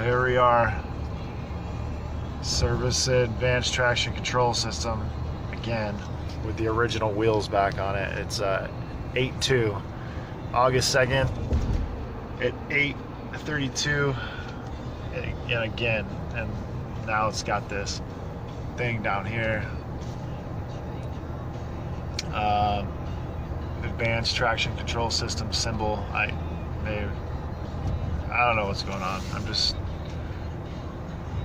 here we are. Service advanced traction control system again with the original wheels back on it. It's 8/2, August 2nd at 8:32, and again, and now it's got this thing down here. Advanced traction control system symbol. I don't know what's going on.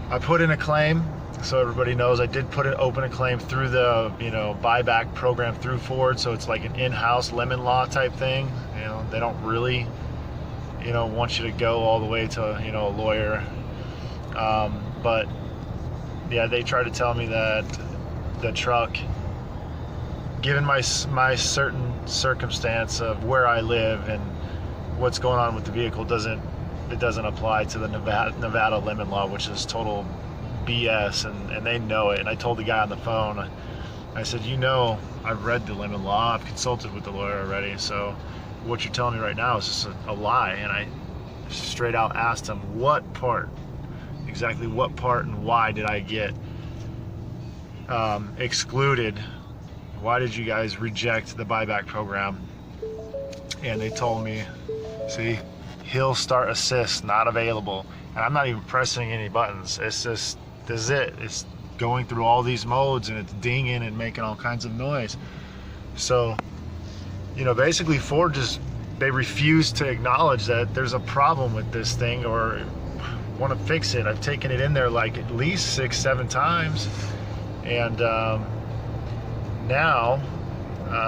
I put in a claim, so everybody knows I did open a claim through the buyback program through Ford, so it's like an in-house lemon law type thing. They don't really want you to go all the way to a lawyer, but yeah, they try to tell me that the truck, given my certain circumstance of where I live and what's going on with the vehicle, doesn't apply to the Nevada lemon law, which is total BS, and they know it. And I told the guy on the phone, I said, I've read the lemon law, I've consulted with the lawyer already, so what you're telling me right now is just a lie. And I straight out asked him, exactly what part and why did I get excluded? Why did you guys reject the buyback program? And they told me, see, hill start assist not available. And I'm not even pressing any buttons. It's just, this is it. It's going through all these modes and it's dinging and making all kinds of noise. So, basically Ford they refuse to acknowledge that there's a problem with this thing or want to fix it. I've taken it in there like at least 6-7 times, and now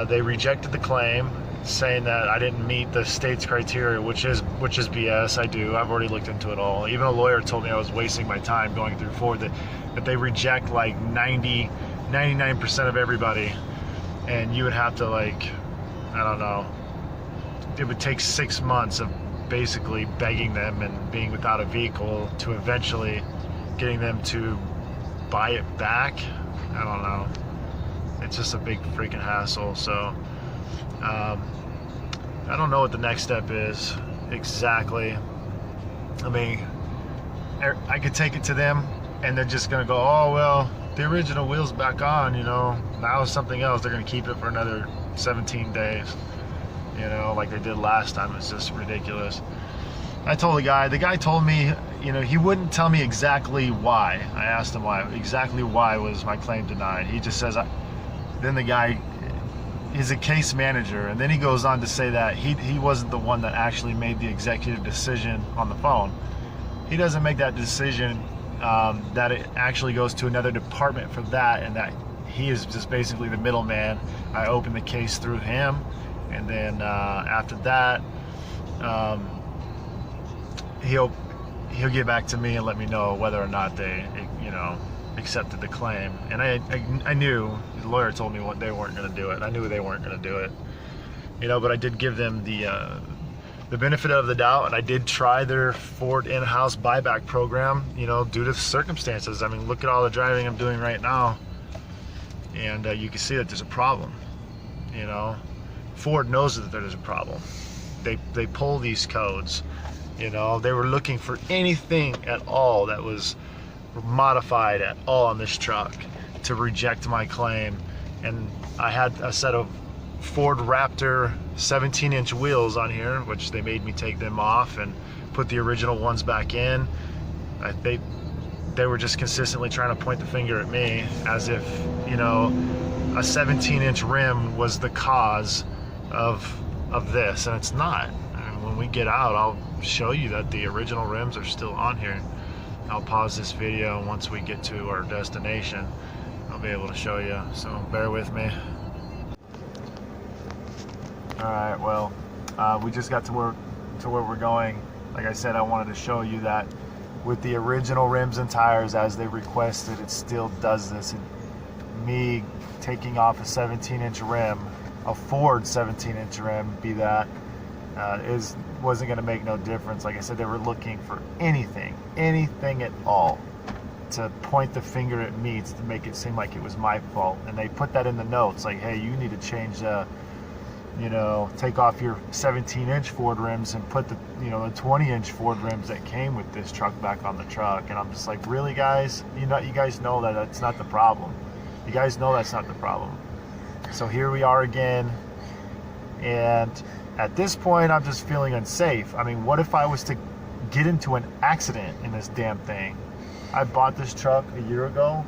they rejected the claim, saying that I didn't meet the state's criteria, which is BS. I do. I've already looked into it all. Even a lawyer told me I was wasting my time going through Ford, that they reject like 99% of everybody, and you would have to, like, I don't know, it would take 6 months of basically begging them and being without a vehicle to eventually getting them to buy it back. I don't know. It's just a big freaking hassle. So I don't know what the next step is exactly. I mean, I could take it to them and they're just gonna go, oh well, the original wheel's back on, now it's something else. They're gonna keep it for another 17 days, like they did last time. It's just ridiculous. I told the guy told me, he wouldn't tell me exactly why. I asked him exactly why was my claim denied. He just says, then the guy is a case manager, and then he goes on to say that he wasn't the one that actually made the executive decision on the phone. He doesn't make that decision, that it actually goes to another department for that, and that he is just basically the middleman. I opened the case through him, and then after that, he'll get back to me and let me know whether or not they accepted the claim. And I knew, the lawyer told me what they weren't going to do it. I knew they weren't going to do it, but I did give them the benefit of the doubt, and I did try their Ford in-house buyback program, due to the circumstances. I mean, look at all the driving I'm doing right now, and you can see that there's a problem. Ford knows that there's a problem. They pull these codes. They were looking for anything at all that was modified at all on this truck to reject my claim. And I had a set of Ford Raptor 17-inch wheels on here, which they made me take them off and put the original ones back in. They were just consistently trying to point the finger at me, as if a 17-inch rim was the cause of this, and it's not. When we get out, I'll show you that the original rims are still on here. I'll pause this video, and once we get to our destination, I'll be able to show you, so bear with me. Alright, well, we just got to where we're going. Like I said, I wanted to show you that with the original rims and tires as they requested, it still does this. Me taking off a 17-inch rim, a Ford 17-inch rim, be that, wasn't going to make no difference. Like I said, they were looking for anything at all to point the finger at me to make it seem like it was my fault. And they put that in the notes, like, hey, you need to change take off your 17-inch Ford rims and put the, the 20-inch Ford rims that came with this truck back on the truck. And I'm just like, really, guys? You guys know that that's not the problem. You guys know that's not the problem. So here we are again. And at this point, I'm just feeling unsafe. I mean, what if I was to get into an accident in this damn thing? I bought this truck a year ago,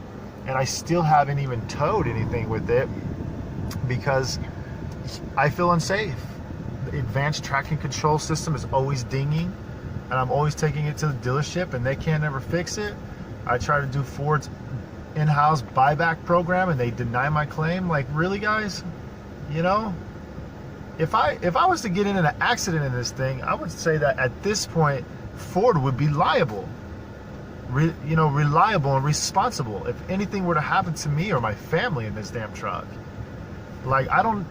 and I still haven't even towed anything with it because I feel unsafe. The advanced traction control system is always dinging, and I'm always taking it to the dealership, and they can't ever fix it. I try to do Ford's in-house buyback program, and they deny my claim. Like, really, guys? If I was to get in an accident in this thing, I would say that at this point, Ford would be liable. Reliable and responsible if anything were to happen to me or my family in this damn truck. Like, I don't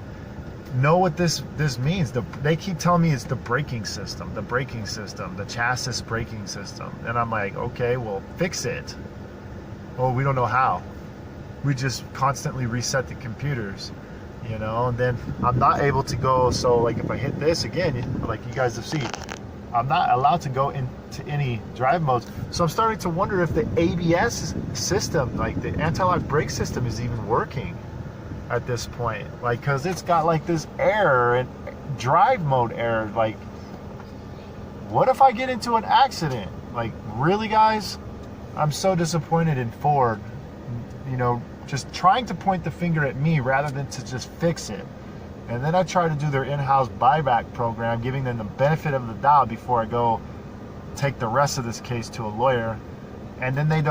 know what this means. They keep telling me it's the braking system, the chassis braking system. And I'm like, okay, well, fix it. Well, we don't know how. We just constantly reset the computers, and then I'm not able to go. So like if I hit this again, like you guys have seen, I'm not allowed to go into any drive modes. So I'm starting to wonder if the ABS system, like the anti-lock brake system, is even working at this point. Like, cause it's got like this error and drive mode error. Like, what if I get into an accident? Like, really, guys? I'm so disappointed in Ford, just trying to point the finger at me rather than to just fix it. And then I try to do their in-house buyback program, giving them the benefit of the doubt before I go take the rest of this case to a lawyer. And then they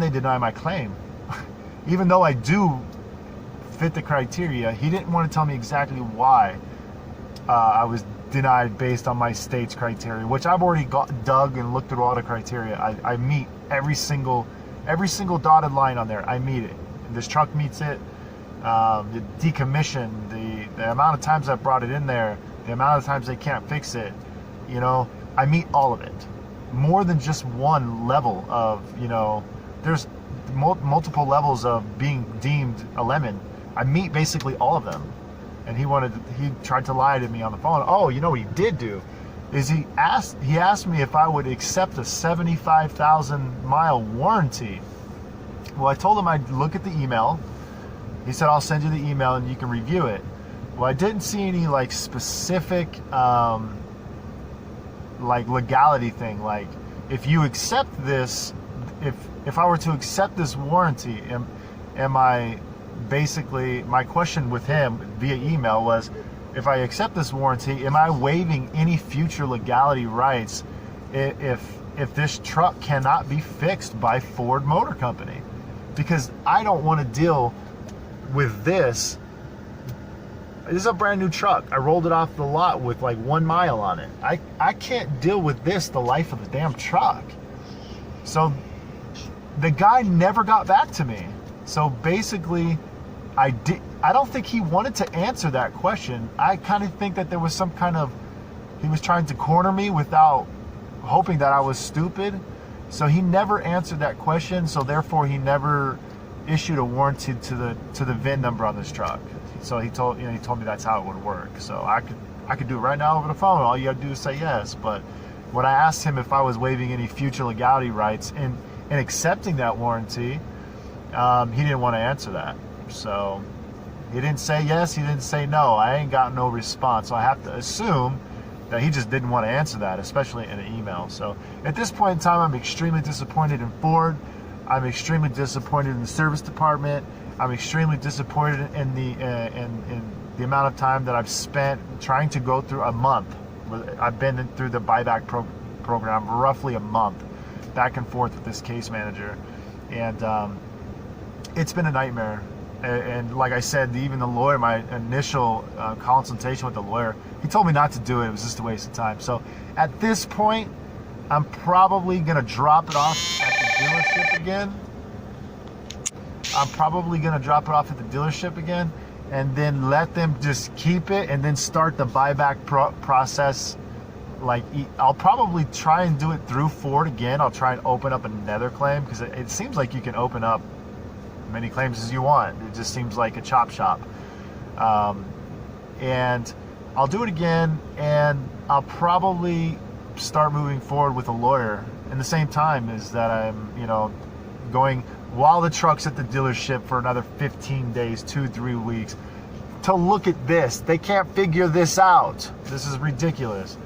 deny my claim. Even though I do fit the criteria, he didn't want to tell me exactly why I was denied based on my state's criteria, which I've already dug and looked at all the criteria. I meet every single dotted line on there. I meet it. This truck meets it. The decommission, the amount of times I brought it in there, the amount of times they can't fix it, I meet all of it. More than just one level of, there's multiple levels of being deemed a lemon. I meet basically all of them. And he tried to lie to me on the phone. Oh, what he did do is he asked me if I would accept a 75,000 mile warranty. Well, I told him I'd look at the email. He said, I'll send you the email and you can review it. Well, I didn't see any like specific like legality thing. Like, if you accept this, if I were to accept this warranty, am I basically, my question with him via email was, if I accept this warranty, am I waiving any future legality rights if this truck cannot be fixed by Ford Motor Company? Because I don't want to deal with this. This is a brand new truck. I rolled it off the lot with like 1 mile on it. I can't deal with this the life of the damn truck. So the guy never got back to me. So basically, I don't think he wanted to answer that question. I kind of think that there was some kind of, he was trying to corner me without hoping that I was stupid. So he never answered that question. So therefore, he never issued a warranty to the VIN number on this truck. So he told me that's how it would work. So I could do it right now over the phone. All you got to do is say yes. But when I asked him if I was waiving any future legality rights in accepting that warranty, he didn't want to answer that. So he didn't say yes, he didn't say no. I ain't got no response. So I have to assume that he just didn't want to answer that, especially in an email. So at this point in time, I'm extremely disappointed in Ford. I'm extremely disappointed in the service department. I'm extremely disappointed in the amount of time that I've spent trying to go through a month. I've been through the buyback program roughly a month, back and forth with this case manager. And it's been a nightmare. And like I said, even the lawyer, my initial consultation with the lawyer, he told me not to do it. It was just a waste of time. So at this point, I'm probably going to drop it off at the dealership again. And then let them just keep it and then start the buyback process. Like, I'll probably try and do it through Ford again. I'll try and open up another claim, because it seems like you can open up many claims as you want. It just seems like a chop shop. and I'll do it again, and I'll probably start moving forward with a lawyer. And the same time is that I'm, you know, going while the truck's at the dealership for another 15 days, 2-3 weeks, to look at this. They can't figure this out. This is ridiculous.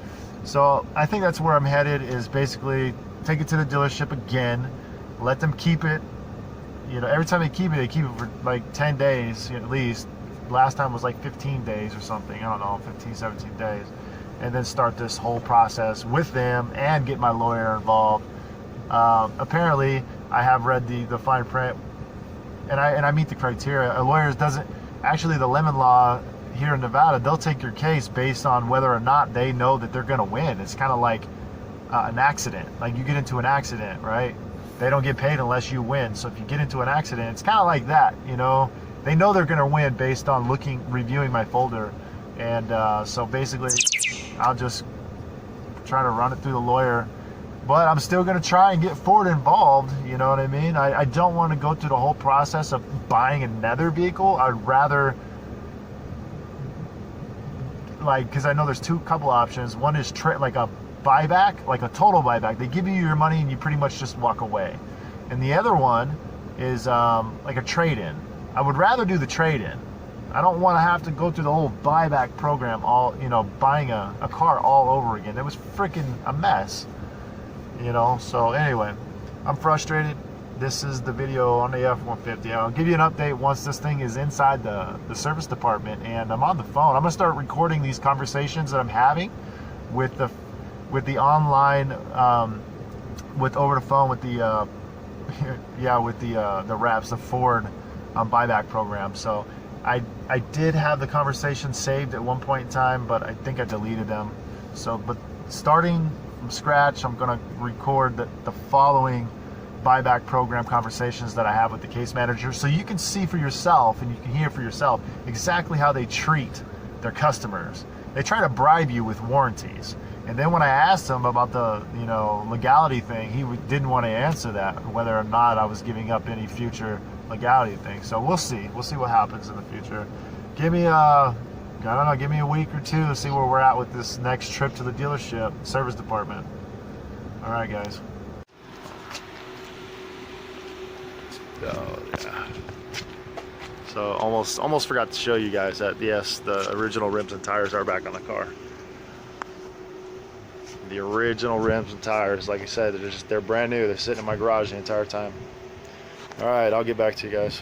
So I think that's where I'm headed, is basically take it to the dealership again, let them keep it. You know, every time they keep it for like 10 days at least. Last time was like 15 days or something. I don't know, 15, 17 days. And then start this whole process with them and get my lawyer involved. Apparently, I have read the fine print, and I meet the criteria. A lawyer doesn't, actually the lemon law here in Nevada, they'll take your case based on whether or not they know that they're going to win. It's kind of like an accident. Like you get into an accident, right? They don't get paid unless you win. So if you get into an accident, it's kind of like that, you know? They know they're going to win based on reviewing my folder. And so basically, I'll just try to run it through the lawyer. But I'm still going to try and get Ford involved, you know what I mean? I don't want to go through the whole process of buying another vehicle. I'd rather, like, because I know there's couple options. One is like a buyback, like a total buyback. They give you your money and you pretty much just walk away. And the other one is like a trade-in. I would rather do the trade-in. I don't want to have to go through the whole buyback program, all, you know, buying a car all over again. It was freaking a mess, you know. So anyway, I'm frustrated. This is the video on the F-150. I'll give you an update once this thing is inside the service department and I'm on the phone. I'm gonna start recording these conversations that I'm having with the online, with over the phone with the yeah, with the reps, the Ford buyback program. So I did have the conversation saved at one point in time, but I think I deleted them. So, but starting from scratch, I'm gonna record the following buyback program conversations that I have with the case manager, so you can see for yourself and you can hear for yourself exactly how they treat their customers. They try to bribe you with warranties. And then when I asked him about the, you know, legality thing, he didn't want to answer that, whether or not I was giving up any future legality thing. So we'll see. We'll see what happens in the future. Give me I don't know, give me a week or two to see where we're at with this next trip to the dealership, service department. All right, guys. Oh, yeah. So almost forgot to show you guys that, yes, the original rims and tires are back on the car. The original rims and tires, like I said, they're brand new. They're sitting in my garage the entire time. All right, I'll get back to you guys.